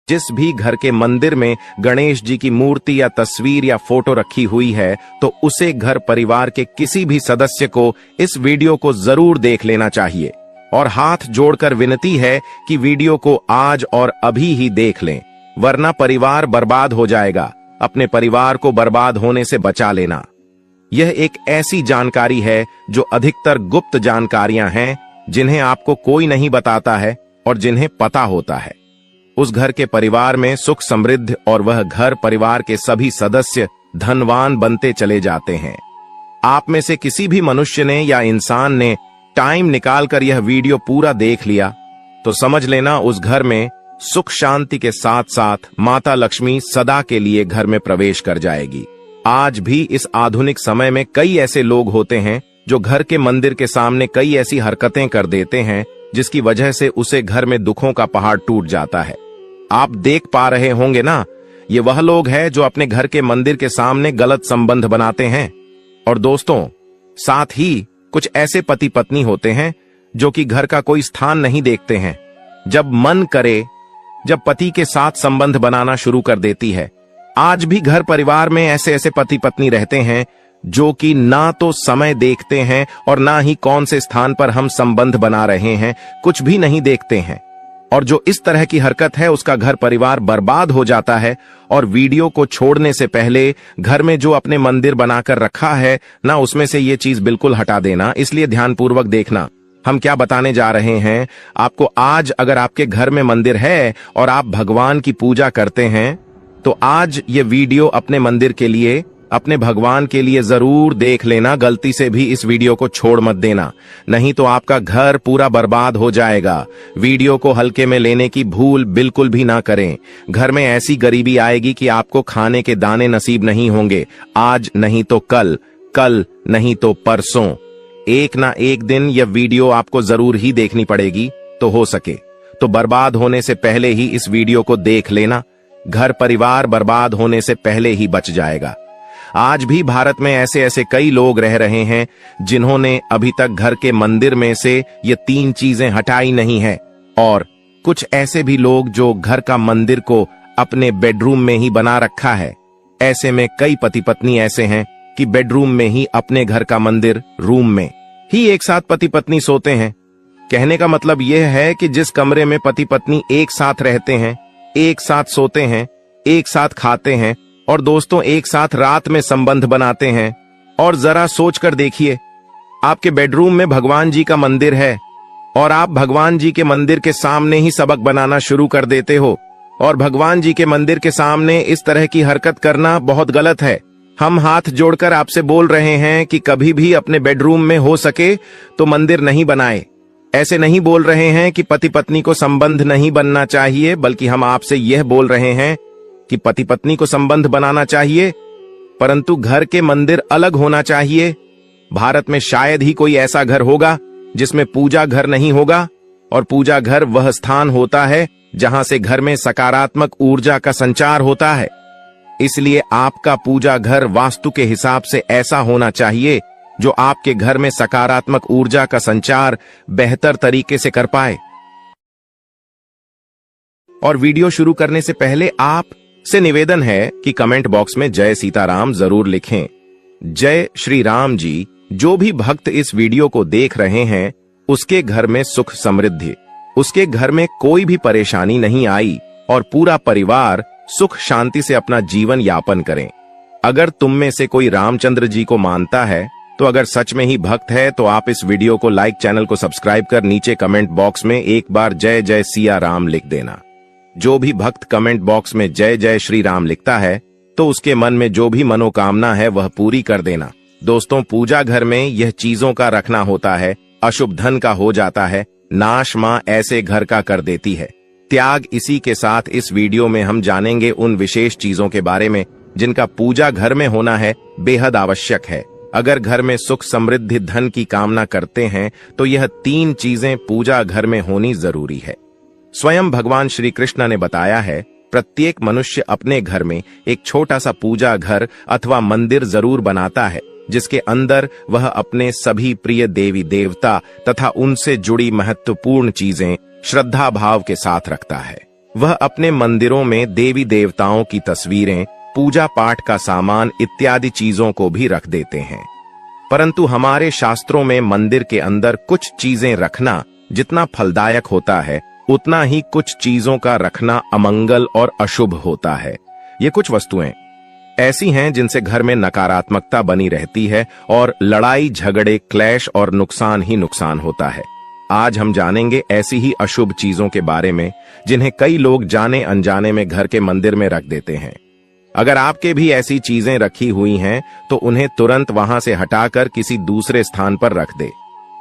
जिस भी घर के मंदिर में गणेश जी की मूर्ति या तस्वीर या फोटो रखी हुई है तो उसे घर परिवार के किसी भी सदस्य को इस वीडियो को जरूर देख लेना चाहिए और हाथ जोड़कर विनती है कि वीडियो को आज और अभी ही देख लें, वरना परिवार बर्बाद हो जाएगा। अपने परिवार को बर्बाद होने से बचा लेना। यह एक ऐसी जानकारी है जो अधिकतर गुप्त जानकारियां हैं जिन्हें आपको कोई नहीं बताता है और जिन्हें पता होता है। उस घर के परिवार में सुख समृद्धि और वह घर परिवार के सभी सदस्य धनवान बनते चले जाते हैं। आप में से किसी भी मनुष्य ने या इंसान ने टाइम निकालकर यह वीडियो पूरा देख लिया तो समझ लेना उस घर में सुख शांति के साथ साथ माता लक्ष्मी सदा के लिए घर में प्रवेश कर जाएगी। आज भी इस आधुनिक समय में कई ऐसे लोग होते हैं जो घर के मंदिर के सामने कई ऐसी हरकतें कर देते हैं जिसकी वजह से उसे घर में दुखों का पहाड़ टूट जाता है। आप देख पा रहे होंगे ना, ये वह लोग हैं जो अपने घर के मंदिर के सामने गलत संबंध बनाते हैं। और दोस्तों, साथ ही कुछ ऐसे पति पत्नी होते हैं जो कि घर का कोई स्थान नहीं देखते हैं। जब मन करे, जब पति के साथ संबंध बनाना शुरू कर देती है। आज भी घर परिवार में ऐसे ऐसे पति पत्नी रहते हैं जो कि ना तो समय देखते हैं और ना ही कौन से स्थान पर हम संबंध बना रहे हैं, कुछ भी नहीं देखते हैं। और जो इस तरह की हरकत है उसका घर परिवार बर्बाद हो जाता है। और वीडियो को छोड़ने से पहले घर में जो अपने मंदिर बनाकर रखा है ना, उसमें से ये चीज बिल्कुल हटा देना। इसलिए ध्यानपूर्वक देखना हम क्या बताने जा रहे हैं आपको। आज अगर आपके घर में मंदिर है और आप भगवान की पूजा करते हैं तो आज ये वीडियो अपने मंदिर के लिए, अपने भगवान के लिए जरूर देख लेना। गलती से भी इस वीडियो को छोड़ मत देना, नहीं तो आपका घर पूरा बर्बाद हो जाएगा। वीडियो को हल्के में लेने की भूल बिल्कुल भी ना करें। घर में ऐसी गरीबी आएगी कि आपको खाने के दाने नसीब नहीं होंगे। आज नहीं तो कल, कल नहीं तो परसों, एक ना एक दिन यह वीडियो आपको जरूर ही देखनी पड़ेगी। तो हो सके तो बर्बाद होने से पहले ही इस वीडियो को देख लेना। घर परिवार बर्बाद होने से पहले ही बच जाएगा। आज भी भारत में ऐसे ऐसे कई लोग रह रहे हैं जिन्होंने अभी तक घर के मंदिर में से ये 3 चीजें हटाई नहीं है। और कुछ ऐसे भी लोग जो घर का मंदिर को अपने बेडरूम में ही बना रखा है। ऐसे में कई पति पत्नी ऐसे हैं कि बेडरूम में ही अपने घर का मंदिर रूम में ही एक साथ पति पत्नी सोते हैं। कहने का मतलब यह है कि जिस कमरे में पति पत्नी एक साथ रहते हैं, एक साथ सोते हैं, एक साथ खाते हैं और दोस्तों एक साथ रात में संबंध बनाते हैं। और जरा सोच कर देखिए, आपके बेडरूम में भगवान जी का मंदिर है और आप भगवान जी के मंदिर के सामने ही सबक बनाना शुरू कर देते हो। और भगवान जी के मंदिर के सामने इस तरह की हरकत करना बहुत गलत है। हम हाथ जोड़कर आपसे बोल रहे हैं कि कभी भी अपने बेडरूम में हो सके तो मंदिर नहीं बनाए। ऐसे नहीं बोल रहे हैं कि पति पत्नी को संबंध नहीं बनना चाहिए, बल्कि हम आपसे यह बोल रहे हैं कि पति पत्नी को संबंध बनाना चाहिए, परंतु घर के मंदिर अलग होना चाहिए। भारत में शायद ही कोई ऐसा घर होगा जिसमें पूजा घर नहीं होगा। और पूजा घर वह स्थान होता है जहां से घर में सकारात्मक ऊर्जा का संचार होता है। इसलिए आपका पूजा घर वास्तु के हिसाब से ऐसा होना चाहिए जो आपके घर में सकारात्मक ऊर्जा का संचार बेहतर तरीके से कर पाए। और वीडियो शुरू करने से पहले आप से निवेदन है कि कमेंट बॉक्स में जय सीताराम जरूर लिखें। जय श्री राम जी। जो भी भक्त इस वीडियो को देख रहे हैं उसके घर में सुख समृद्धि, उसके घर में कोई भी परेशानी नहीं आई और पूरा परिवार सुख शांति से अपना जीवन यापन करें। अगर तुम में से कोई रामचंद्र जी को मानता है तो अगर सच में ही भक्त है तो आप इस वीडियो को लाइक, चैनल को सब्सक्राइब कर नीचे कमेंट बॉक्स में एक बार जय जय सिया राम लिख देना। जो भी भक्त कमेंट बॉक्स में जय जय श्री राम लिखता है तो उसके मन में जो भी मनोकामना है वह पूरी कर देना। दोस्तों, पूजा घर में यह चीजों का रखना होता है, अशुभ धन का हो जाता है, नाश मां ऐसे घर का कर देती है। त्याग। इसी के साथ इस वीडियो में हम जानेंगे उन विशेष चीजों के बारे में जिनका पूजा घर में होना है बेहद आवश्यक है। अगर घर में सुख समृद्धि धन की कामना करते हैं तो यह 3 चीजें पूजा घर में होनी जरूरी है। स्वयं भगवान श्री कृष्ण ने बताया है, प्रत्येक मनुष्य अपने घर में एक छोटा सा पूजा घर अथवा मंदिर जरूर बनाता है जिसके अंदर वह अपने सभी प्रिय देवी देवता तथा उनसे जुड़ी महत्वपूर्ण चीजें श्रद्धा भाव के साथ रखता है। वह अपने मंदिरों में देवी देवताओं की तस्वीरें, पूजा पाठ का सामान इत्यादि चीजों को भी रख देते हैं। परंतु हमारे शास्त्रों में मंदिर के अंदर कुछ चीजें रखना जितना फलदायक होता है, उतना ही कुछ चीजों का रखना अमंगल और अशुभ होता है। ये कुछ वस्तुएं ऐसी हैं जिनसे घर में नकारात्मकता बनी रहती है और लड़ाई झगड़े, क्लेश और नुकसान ही नुकसान होता है। आज हम जानेंगे ऐसी ही अशुभ चीजों के बारे में जिन्हें कई लोग जाने अनजाने में घर के मंदिर में रख देते हैं। अगर आपके भी ऐसी चीजें रखी हुई हैं तो उन्हें तुरंत वहां से हटाकर किसी दूसरे स्थान पर रख दे।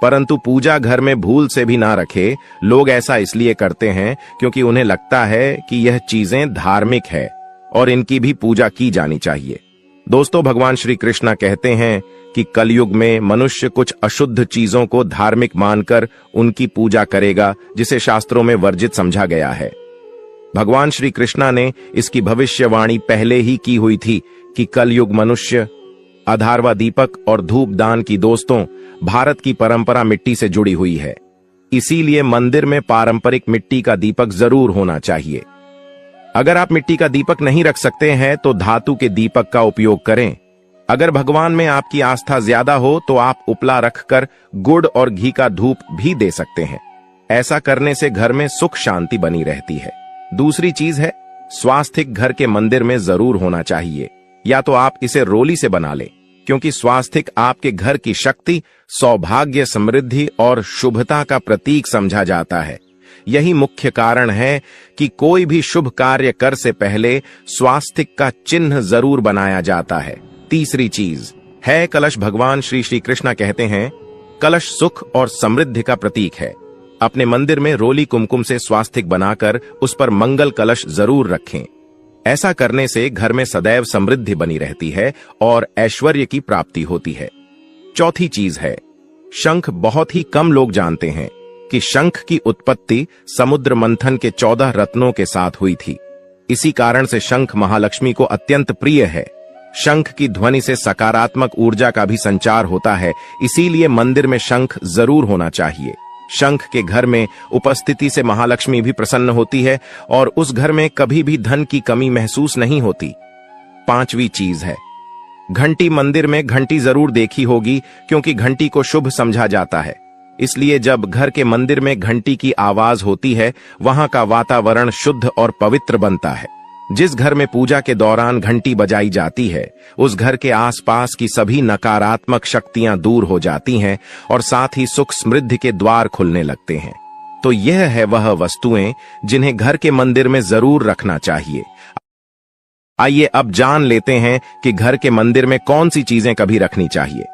परंतु पूजा घर में भूल से भी ना रखे। लोग ऐसा इसलिए करते हैं क्योंकि उन्हें लगता है कि यह चीजें धार्मिक है और इनकी भी पूजा की जानी चाहिए। दोस्तों, भगवान श्री कृष्ण कहते हैं कि कलयुग में मनुष्य कुछ अशुद्ध चीजों को धार्मिक मानकर उनकी पूजा करेगा, जिसे शास्त्रों में वर्जित समझा गया है। भगवान श्री कृष्ण ने इसकी भविष्यवाणी पहले ही की हुई थी कि कलयुग मनुष्य अधारवा दीपक और धूप दान की, दोस्तों, भारत की परंपरा मिट्टी से जुड़ी हुई है। इसीलिए मंदिर में पारंपरिक मिट्टी का दीपक जरूर होना चाहिए। अगर आप मिट्टी का दीपक नहीं रख सकते हैं तो धातु के दीपक का उपयोग करें। अगर भगवान में आपकी आस्था ज्यादा हो तो आप उपला रखकर गुड़ और घी का धूप भी दे सकते हैं। ऐसा करने से घर में सुख शांति बनी रहती है। दूसरी चीज है, स्वास्तिक घर के मंदिर में जरूर होना चाहिए। या तो आप इसे रोली से बना लें, क्योंकि स्वास्तिक आपके घर की शक्ति, सौभाग्य, समृद्धि और शुभता का प्रतीक समझा जाता है। यही मुख्य कारण है कि कोई भी शुभ कार्य कर से पहले स्वास्तिक का चिन्ह जरूर बनाया जाता है। तीसरी चीज है कलश। भगवान श्री कृष्ण कहते हैं, कलश सुख और समृद्धि का प्रतीक है। अपने मंदिर में रोली कुमकुम से स्वास्तिक बनाकर उस पर मंगल कलश जरूर रखें। ऐसा करने से घर में सदैव समृद्धि बनी रहती है और ऐश्वर्य की प्राप्ति होती है। चौथी चीज है शंख। बहुत ही कम लोग जानते हैं कि शंख की उत्पत्ति समुद्र मंथन के 14 रत्नों के साथ हुई थी। इसी कारण से शंख महालक्ष्मी को अत्यंत प्रिय है। शंख की ध्वनि से सकारात्मक ऊर्जा का भी संचार होता है, इसीलिए मंदिर में शंख जरूर होना चाहिए। शंख के घर में उपस्थिति से महालक्ष्मी भी प्रसन्न होती है और उस घर में कभी भी धन की कमी महसूस नहीं होती। पांचवी चीज है घंटी। मंदिर में घंटी जरूर देखी होगी, क्योंकि घंटी को शुभ समझा जाता है। इसलिए जब घर के मंदिर में घंटी की आवाज होती है, वहां का वातावरण शुद्ध और पवित्र बनता है। जिस घर में पूजा के दौरान घंटी बजाई जाती है, उस घर के आसपास की सभी नकारात्मक शक्तियां दूर हो जाती हैं और साथ ही सुख समृद्धि के द्वार खुलने लगते हैं। तो यह है वह वस्तुएं जिन्हें घर के मंदिर में जरूर रखना चाहिए। आइए अब जान लेते हैं कि घर के मंदिर में कौन सी चीजें कभी रखनी चाहिए।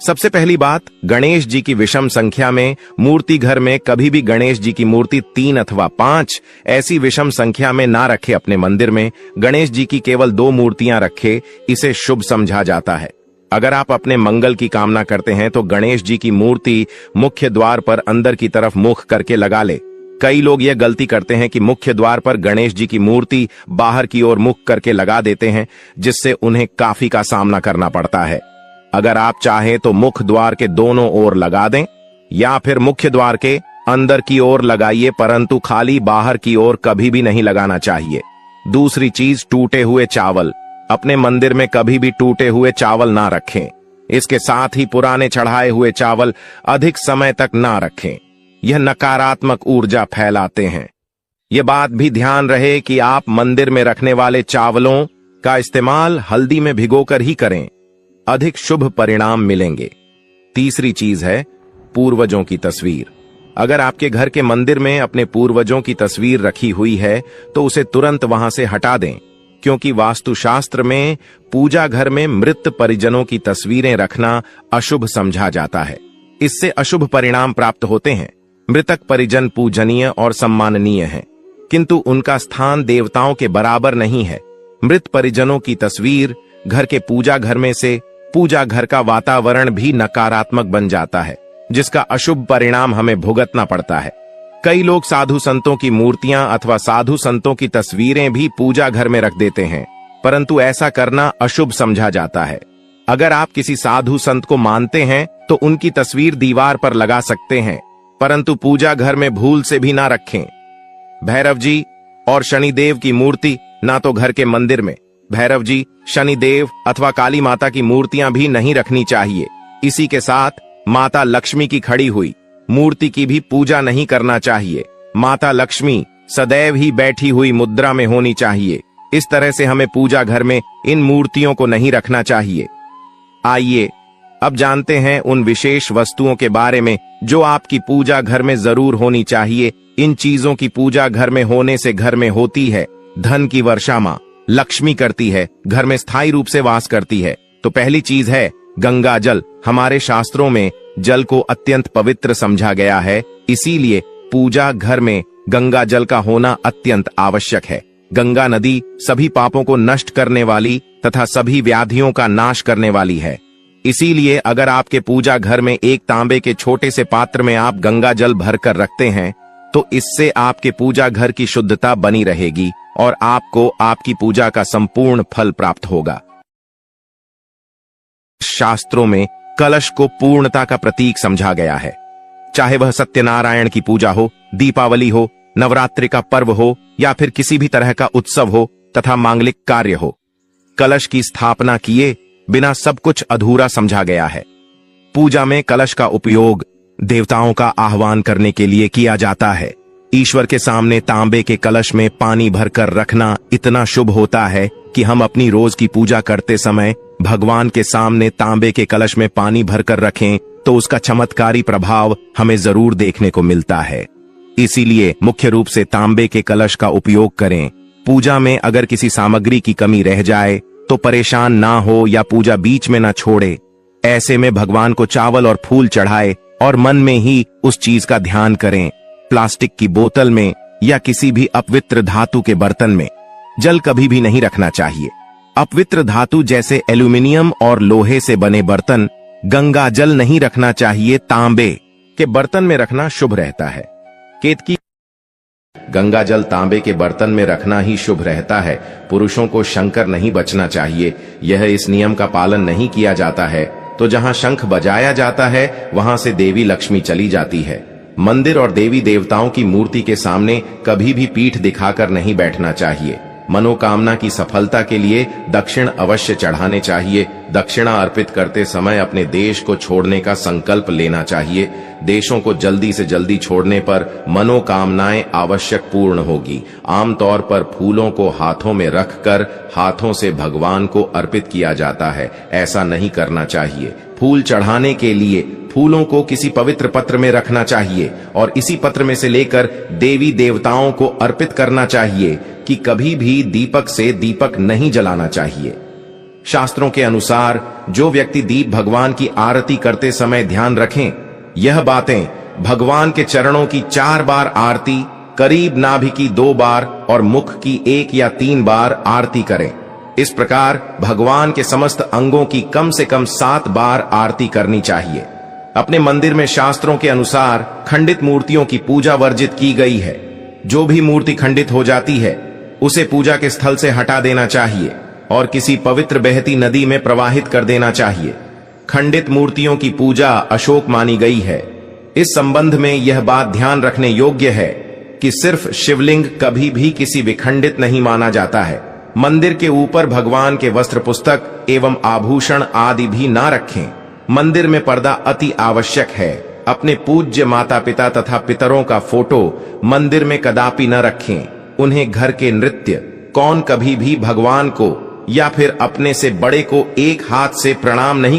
सबसे पहली बात, गणेश जी की विषम संख्या में मूर्ति घर में कभी भी गणेश जी की मूर्ति 3 अथवा 5 ऐसी विषम संख्या में ना रखे। अपने मंदिर में गणेश जी की केवल 2 मूर्तियां रखे, इसे शुभ समझा जाता है। अगर आप अपने मंगल की कामना करते हैं तो गणेश जी की मूर्ति मुख्य द्वार पर अंदर की तरफ मुख करके लगा ले। कई लोग यह गलती करते हैं कि मुख्य द्वार पर गणेश जी की मूर्ति बाहर की ओर मुख करके लगा देते हैं, जिससे उन्हें काफी का सामना करना पड़ता है। अगर आप चाहें तो मुख्य द्वार के दोनों ओर लगा दें या फिर मुख्य द्वार के अंदर की ओर लगाइए, परंतु खाली बाहर की ओर कभी भी नहीं लगाना चाहिए। दूसरी चीज, टूटे हुए चावल। अपने मंदिर में कभी भी टूटे हुए चावल ना रखें। इसके साथ ही पुराने चढ़ाए हुए चावल अधिक समय तक ना रखें। यह नकारात्मक ऊर्जा फैलाते हैं। यह बात भी ध्यान रहे कि आप मंदिर में रखने वाले चावलों का इस्तेमाल हल्दी में भिगोकर ही करें, अधिक शुभ परिणाम मिलेंगे। तीसरी चीज है पूर्वजों की तस्वीर। अगर आपके घर के मंदिर में अपने पूर्वजों की तस्वीर रखी हुई है तो उसे तुरंत वहां से हटा दें, क्योंकि वास्तुशास्त्र में पूजा घर में मृत परिजनों की तस्वीरें रखना अशुभ समझा जाता है। इससे अशुभ परिणाम प्राप्त होते हैं। मृतक परिजन पूजनीय और सम्माननीय हैं, किंतु उनका स्थान देवताओं के बराबर नहीं है। मृत परिजनों की तस्वीर घर के पूजा घर में से पूजा घर का वातावरण भी नकारात्मक बन जाता है, जिसका अशुभ परिणाम हमें भुगतना पड़ता है। कई लोग साधु संतों की मूर्तियां अथवा साधु संतों की तस्वीरें भी पूजा घर में रख देते हैं, परंतु ऐसा करना अशुभ समझा जाता है। अगर आप किसी साधु संत को मानते हैं तो उनकी तस्वीर दीवार पर लगा सकते हैं, परंतु पूजा घर में भूल से भी ना रखें। भैरव जी और शनिदेव की मूर्ति ना तो घर के मंदिर में। भैरव जी, शनिदेव अथवा काली माता की मूर्तियां भी नहीं रखनी चाहिए। इसी के साथ माता लक्ष्मी की खड़ी हुई मूर्ति की भी पूजा नहीं करना चाहिए। माता लक्ष्मी सदैव ही बैठी हुई मुद्रा में होनी चाहिए। इस तरह से हमें पूजा घर में इन मूर्तियों को नहीं रखना चाहिए। आइए अब जानते हैं उन विशेष वस्तुओं के बारे में जो आपकी पूजा घर में जरूर होनी चाहिए। इन चीजों की पूजा घर में होने से घर में होती है धन की वर्षा। मां लक्ष्मी करती है, घर में स्थायी रूप से वास करती है। तो पहली चीज है गंगा जल। हमारे शास्त्रों में जल को अत्यंत पवित्र समझा गया है, इसीलिए पूजा घर में गंगा जल का होना अत्यंत आवश्यक है। गंगा नदी सभी पापों को नष्ट करने वाली तथा सभी व्याधियों का नाश करने वाली है। इसीलिए अगर आपके पूजा घर में एक तांबे के छोटे से पात्र में आप गंगा जल भरकर रखते हैं तो इससे आपके पूजा घर की शुद्धता बनी रहेगी और आपको आपकी पूजा का संपूर्ण फल प्राप्त होगा। शास्त्रों में कलश को पूर्णता का प्रतीक समझा गया है। चाहे वह सत्यनारायण की पूजा हो, दीपावली हो, नवरात्रि का पर्व हो या फिर किसी भी तरह का उत्सव हो तथा मांगलिक कार्य हो, कलश की स्थापना किए बिना सब कुछ अधूरा समझा गया है। पूजा में कलश का उपयोग देवताओं का आह्वान करने के लिए किया जाता है। ईश्वर के सामने तांबे के कलश में पानी भरकर रखना इतना शुभ होता है कि हम अपनी रोज की पूजा करते समय भगवान के सामने तांबे के कलश में पानी भरकर रखें तो उसका चमत्कारी प्रभाव हमें जरूर देखने को मिलता है। इसीलिए मुख्य रूप से तांबे के कलश का उपयोग करें। पूजा में अगर किसी सामग्री की कमी रह जाए तो परेशान ना हो या पूजा बीच में ना छोड़े। ऐसे में भगवान को चावल और फूल चढ़ाए और मन में ही उस चीज का ध्यान करें। प्लास्टिक की बोतल में या किसी भी अपवित्र धातु के बर्तन में जल कभी भी नहीं रखना चाहिए। अपवित्र धातु जैसे एल्यूमिनियम और लोहे से बने बर्तन गंगा जल नहीं रखना चाहिए। तांबे के बर्तन में रखना शुभ रहता है। केतकी गंगा जल तांबे के बर्तन में रखना ही शुभ रहता है। पुरुषों को शंकर नहीं बचना चाहिए। यह इस नियम का पालन नहीं किया जाता है तो जहां शंख बजाया जाता है वहां से देवी लक्ष्मी चली जाती है। मंदिर और देवी देवताओं की मूर्ति के सामने कभी भी पीठ दिखाकर नहीं बैठना चाहिए। मनोकामना की सफलता के लिए दक्षिण अवश्य चढ़ाने चाहिए। दक्षिणा अर्पित करते समय अपने देश को छोड़ने का संकल्प लेना चाहिए। देशों को जल्दी से जल्दी छोड़ने पर मनोकामनाएं आवश्यक पूर्ण होगी। आमतौर पर फूलों को हाथों में रखकर हाथों से भगवान को अर्पित किया जाता है। ऐसा नहीं करना चाहिए। फूल चढ़ाने के लिए फूलों को किसी पवित्र पत्र में रखना चाहिए और इसी पत्र में से लेकर देवी देवताओं को अर्पित करना चाहिए कि कभी भी दीपक से दीपक नहीं जलाना चाहिए। शास्त्रों के अनुसार जो व्यक्ति दीप भगवान की आरती करते समय ध्यान रखें, यह बातें भगवान के चरणों की 4 बार आरती, करीब नाभि की 2 बार और मुख की 1 या 3 बार आरती करें। इस प्रकार भगवान के समस्त अंगों की कम से कम 7 बार आरती करनी चाहिए। अपने मंदिर में शास्त्रों के अनुसार खंडित मूर्तियों की पूजा वर्जित की गई है। जो भी मूर्ति खंडित हो जाती है उसे पूजा के स्थल से हटा देना चाहिए और किसी पवित्र बहती नदी में प्रवाहित कर देना चाहिए। खंडित मूर्तियों की पूजा अशोक मानी गई है। इस संबंध में यह बात ध्यान रखने योग्य है कि सिर्फ शिवलिंग कभी भी किसी विखंडित नहीं माना जाता है। मंदिर के ऊपर भगवान के वस्त्र पुस्तक एवं आभूषण आदि भी ना रखें। मंदिर में पर्दा अति आवश्यक है। अपने पूज्य माता पिता तथा पितरों का फोटो मंदिर में कदापि न रखें। उन्हें घर के नृत्य कौन कभी भी भगवान को या फिर अपने से बड़े को एक हाथ से प्रणाम नहीं कर